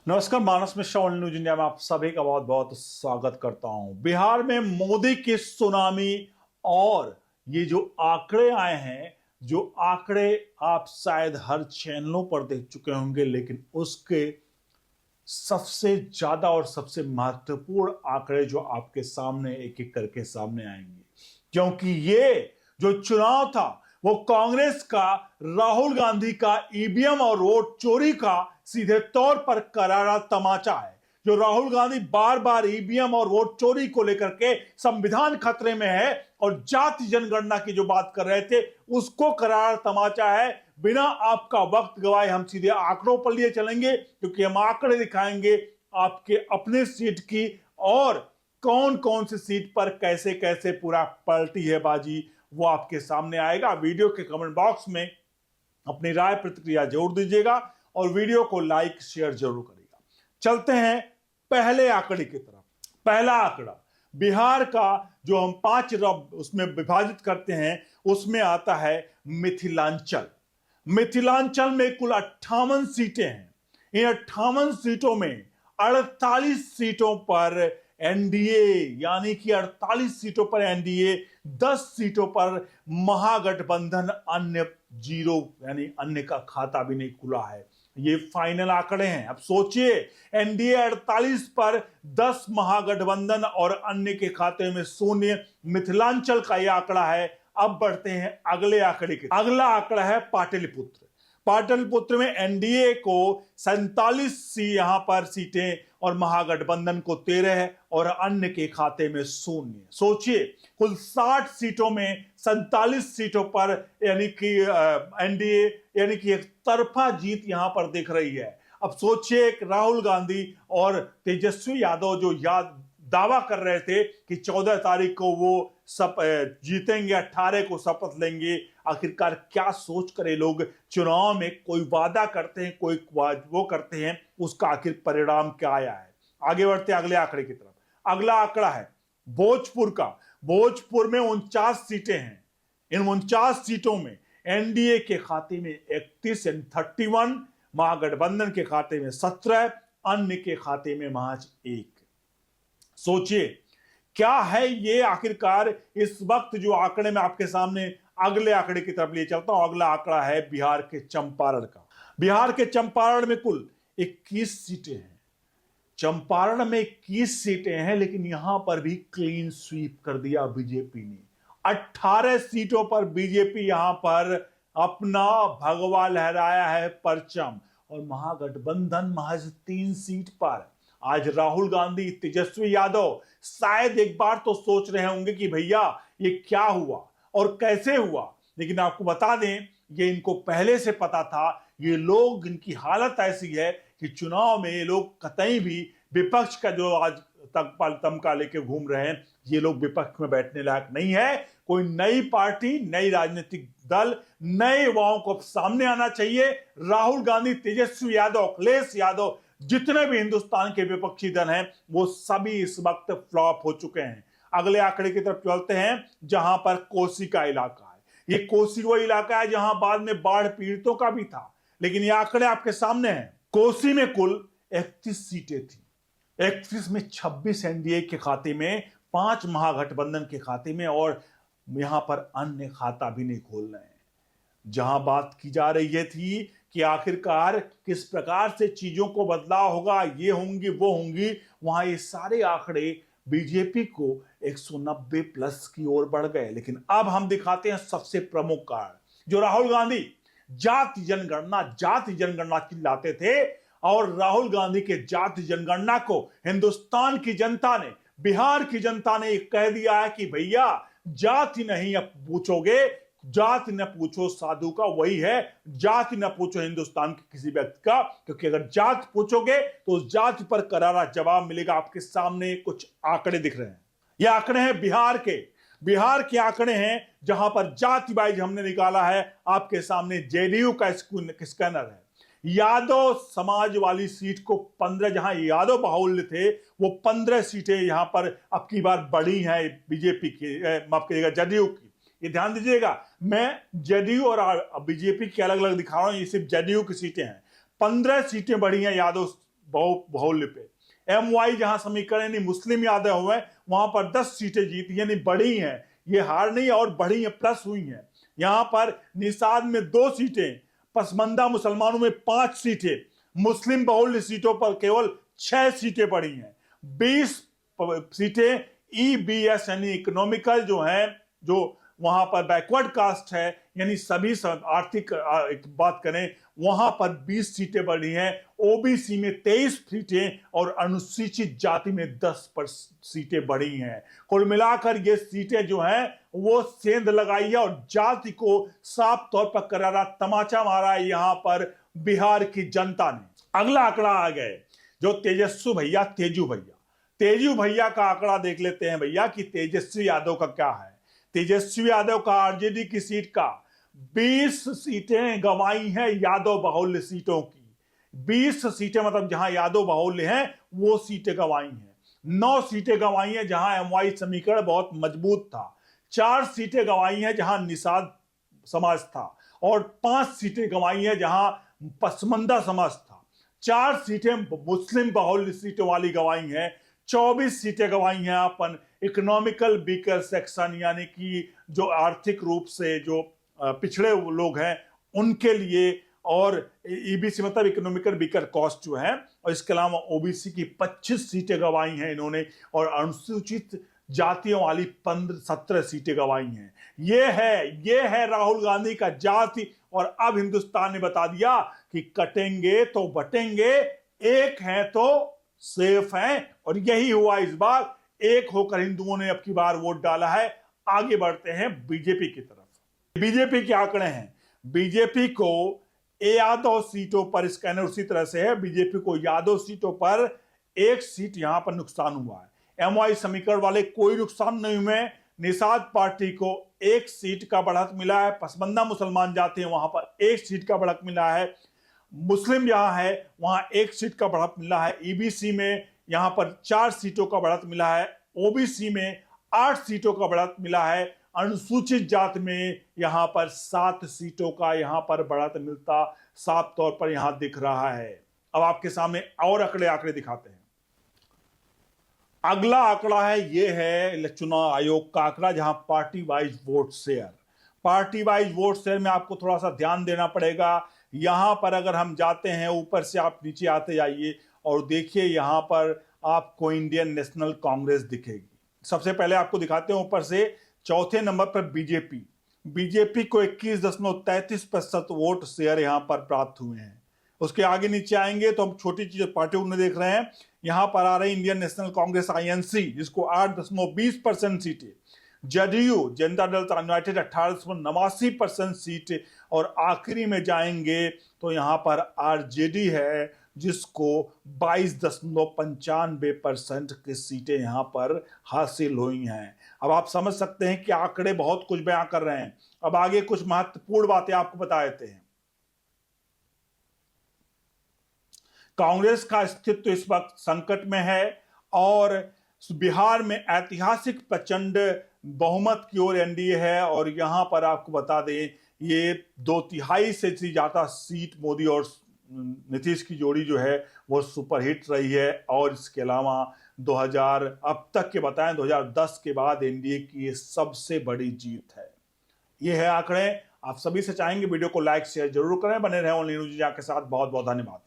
नमस्कार, मानस Mishra all news India में आप सभी का बहुत बहुत स्वागत करता हूं। बिहार में मोदी की सुनामी और ये जो आंकड़े आए हैं, जो आंकड़े आप शायद हर चैनलों पर देख चुके होंगे, लेकिन उसके सबसे ज्यादा और सबसे महत्वपूर्ण आंकड़े जो आपके सामने एक एक करके सामने आएंगे, क्योंकि ये जो चुनाव था वो कांग्रेस का, राहुल गांधी का ईवीएम और वोट चोरी का सीधे तौर पर करारा तमाचा है। जो राहुल गांधी बार बार ईवीएम और वोट चोरी को लेकर के संविधान खतरे में है और जाति जनगणना की जो बात कर रहे थे उसको करारा तमाचा है। बिना आपका वक्त गवाए हम सीधे आंकड़ों पर लिए चलेंगे, क्योंकि हम आंकड़े दिखाएंगे आपके अपने सीट की और कौन कौन सी सीट पर कैसे कैसे पूरा पलटी है बाजी, वो आपके सामने आएगा। वीडियो के कमेंट बॉक्स में अपनी राय प्रतिक्रिया जरूर दीजिएगा और वीडियो को लाइक शेयर जरूर करिएगा। चलते हैं पहले आंकड़े की तरफ। पहला आंकड़ा बिहार का जो हम 5 उसमें विभाजित करते हैं, उसमें आता है मिथिलांचल। मिथिलांचल में कुल 58 सीटें हैं। इन 58 सीटों में 48 सीटों पर एनडीए, यानी कि 48 सीटों पर एनडीए, 10 सीटों पर महागठबंधन, अन्य जीरो, यानी अन्य का खाता भी नहीं खुला है। ये फाइनल आंकड़े हैं। अब सोचिए, एनडीए 48 पर 10 महागठबंधन और अन्य के खाते में शून्य। मिथिलांचल का यह आंकड़ा है। अब बढ़ते हैं अगले आंकड़े के। अगला आंकड़ा है पाटलिपुत्र। पाटलिपुत्र में एनडीए को 47 यहां पर सीटें और महागठबंधन को 13 और अन्य के खाते में शून्य। सोचिए, कुल 60 सीटों में 47 सीटों पर यानी कि एनडीए, यानी कि एक तरफा जीत यहां पर दिख रही है। अब सोचिए, राहुल गांधी और तेजस्वी यादव जो दावा कर रहे थे कि 14 तारीख को वो सब जीतेंगे, 18 को शपथ लेंगे। आखिरकार क्या सोच कर ये लोग चुनाव में कोई वादा करते हैं, कोई वो करते हैं, उसका आखिर परिणाम क्या आया है। आगे बढ़ते अगले आंकड़े की तरफ। अगला आंकड़ा है भोजपुर का। भोजपुर में 49 सीटें हैं। इन 49 सीटों में एनडीए के खाते में 31 यानी 31, महागठबंधन के खाते में 17, अन्य के खाते में महज 1। सोचिए क्या है ये आखिरकार। इस वक्त जो आंकड़े में आपके सामने, अगले आंकड़े की तरफ लिए चलता हूं। अगला आंकड़ा है बिहार के चंपारण का। बिहार के चंपारण में कुल 21 सीटें हैं। चंपारण में 21 सीटें हैं, लेकिन यहां पर भी क्लीन स्वीप कर दिया बीजेपी ने। 18 सीटों पर बीजेपी यहां पर अपना भगवा लहराया है, परचम, और महागठबंधन महज 3 सीट पर। आज राहुल गांधी, तेजस्वी यादव शायद एक बार तो सोच रहे होंगे कि भैया ये क्या हुआ और कैसे हुआ, लेकिन आपको बता दें ये इनको पहले से पता था। ये लोग, इनकी हालत ऐसी है कि चुनाव में ये लोग कतई भी विपक्ष का जो आज तक तमका लेके घूम रहे हैं, ये लोग विपक्ष में बैठने लायक नहीं है। कोई नई पार्टी, नई राजनीतिक दल, नए युवाओं को सामने आना चाहिए। राहुल गांधी, तेजस्वी यादव, अखिलेश यादव, जितने भी हिंदुस्तान के विपक्षी दल हैं, वो सभी इस वक्त फ्लॉप हो चुके हैं। अगले आंकड़े की तरफ चलते हैं, जहां पर कोसी का इलाका है। ये कोसी वो इलाका है जहां बाद में बाढ़ पीड़ितों का भी था, लेकिन ये आंकड़े आपके सामने हैं। कोसी में कुल 31 सीटें थी। 31 में 26 एनडीए के खाते में, 5 महागठबंधन के खाते में, और यहां पर अन्य खाता भी नहीं खोल रहे हैं। जहां बात की जा रही है थी कि आखिरकार किस प्रकार से चीजों को बदलाव होगा, ये होंगी वो होंगी, वहां ये सारे आंकड़े बीजेपी को 190 प्लस की ओर बढ़ गए। लेकिन अब हम दिखाते हैं सबसे प्रमुख कारण। जो राहुल गांधी जाति जनगणना चिल्लाते थे, और राहुल गांधी के जाति जनगणना को हिंदुस्तान की जनता ने, बिहार की जनता ने कह दिया है कि भैया जाति नहीं अब पूछोगे, जाति न पूछो साधु का, वही है, जाति न पूछो हिंदुस्तान के किसी व्यक्ति का, क्योंकि अगर जाति पूछोगे तो उस जाति पर करारा जवाब मिलेगा। आपके सामने कुछ आंकड़े दिख रहे हैं। ये आंकड़े हैं बिहार के आंकड़े हैं, जहां पर जाति वाइज हमने निकाला है। आपके सामने जेडीयू का स्कैनर है। यादव समाज वाली सीट को 15, जहां यादव बाहुल्य थे, वो 15 सीटें यहां पर अब की बार बढ़ी हैं बीजेपी की, माफ करिएगा, जदयू की। ये ध्यान दीजिएगा, मैं जदयू और बीजेपी की अलग अलग दिखा रहा हूं, ये सिर्फ जदयू की सीटें हैं। 15 सीटें बढ़ी हैं यादव बाहुल्य पे। MY जहां समीकरण यानी मुस्लिम यादव हुए वहां पर 10 सीटें जीती यानी बढ़ी हैं, ये हार नहीं और बढ़ी है, प्लस हुई हैं। यहां पर निषाद में 2 सीटें, पसमंदा मुसलमानों में 5 सीटें, मुस्लिम बहुल्य सीटों पर केवल 6 सीटें पड़ी हैं। 20 सीटें EBS यानी इकोनॉमिकल जो है, जो वहां पर बैकवर्ड कास्ट है यानी सभी आर्थिक बात करें वहां पर 20 सीटें बढ़ी हैं, OBC में 23 सीटें और अनुसूचित जाति में 10 सीटें बढ़ी हैं। कुल मिलाकर ये सीटें जो हैं वो सेंध लगाई है और जाति को साफ तौर पर करारा तमाचा मारा है यहां पर बिहार की जनता ने। अगला आंकड़ा आ गए जो तेजस्वी भैया, तेजू भैया का आंकड़ा देख लेते हैं भैया कि तेजस्वी यादव का क्या है। तेजस्वी यादव का आरजेडी की सीट का 20 सीटें गंवाई हैं यादव बाहुल्य सीटों की। 20 सीटें मतलब जहां यादव बाहुल्य हैं वो सीटें गंवाई हैं। 9 सीटें गंवाई हैं जहां MY समीकरण बहुत मजबूत था। 4 सीटें गंवाई हैं जहां निषाद समाज था और 5 सीटें गंवाई हैं जहां पसमंदा समाज था। 4 सीटें मुस्लिम बाहुल्य सीटों वाली गंवाई हैं। 24 सीटें गंवाई हैं अपन इकोनॉमिकल वीकर सेक्शन यानी कि जो आर्थिक रूप से जो पिछड़े लोग हैं उनके लिए, और EBC मतलब इकोनॉमिकल वीकर कॉस्ट जो है, और इसके अलावा OBC की 25 सीटें गंवाई हैं इन्होंने और अनुसूचित जातियों वाली 17 सीटें गंवाई हैं। ये है राहुल गांधी का जाति। और अब हिंदुस्तान ने बता दिया कि कटेंगे तो बटेंगे, एक हैं तो सेफ हैं, और यही हुआ इस बार। एक होकर हिंदुओं ने अब की बार वोट डाला है। आगे बढ़ते हैं बीजेपी की तरफ। बीजेपी के आंकड़े हैं, बीजेपी को यादव सीटों पर स्कैनर उसी तरह से है, बीजेपी को यादव सीटों पर 1 सीट यहां पर नुकसान हुआ है। MY समीकरण वाले कोई नुकसान नहीं हुए। निषाद पार्टी को 1 सीट का बढ़त मिला है, पसमंदा मुसलमान जाते हैं वहां पर 1 सीट का बढ़त मिला है, मुस्लिम जहां है वहां 1 सीट का बढ़त मिला है, EBC में यहां पर 4 सीटों का बढ़त मिला है, OBC में 8 सीटों का बढ़त मिला है, अनुसूचित जाति में यहां पर 7 सीटों का यहां पर बढ़त मिलता साफ तौर पर यहां दिख रहा है। अब आपके सामने और आंकड़े दिखाते हैं। अगला आंकड़ा है, ये है चुनाव आयोग का आंकड़ा जहां party wise vote share. Party wise vote share में आपको थोड़ा सा ध्यान देना पड़ेगा। यहां पर अगर हम जाते हैं ऊपर से, आप नीचे आते जाइए और देखिए यहां पर आपको इंडियन नेशनल कांग्रेस दिखेगी। सबसे पहले आपको दिखाते हैं ऊपर से, चौथे नंबर पर बीजेपी को 21.33% वोट शेयर यहां पर प्राप्त हुए हैं। उसके आगे नीचे आएंगे तो हम छोटी चीज पार्टियों में देख रहे हैं। यहां पर आ रही इंडियन नेशनल कांग्रेस INC जिसको 8.20% सीटें, जदयू जनता दल यूनाइटेड 18.89% सीट, और आखिरी में जाएंगे तो यहां पर RJD है जिसको 22.95% की सीटें यहां पर हासिल हुई हैं। अब आप समझ सकते हैं कि आंकड़े बहुत कुछ बयां कर रहे हैं। अब आगे कुछ महत्वपूर्ण बातें आपको बता देते हैं। कांग्रेस का अस्तित्व इस वक्त संकट में है और बिहार में ऐतिहासिक प्रचंड बहुमत की ओर NDA है, और यहां पर आपको बता दें ये 2/3 से ज्यादा सीट मोदी और नीतीश की जोड़ी जो है वो सुपरहिट रही है। और इसके अलावा 2000 अब तक के बताएं 2010 के बाद NDA की ये सबसे बड़ी जीत है। ये है आंकड़े। आप सभी से चाहेंगे वीडियो को लाइक शेयर जरूर करें, बने रहें ओनली न्यूज़ इंडिया के साथ। बहुत बहुत धन्यवाद।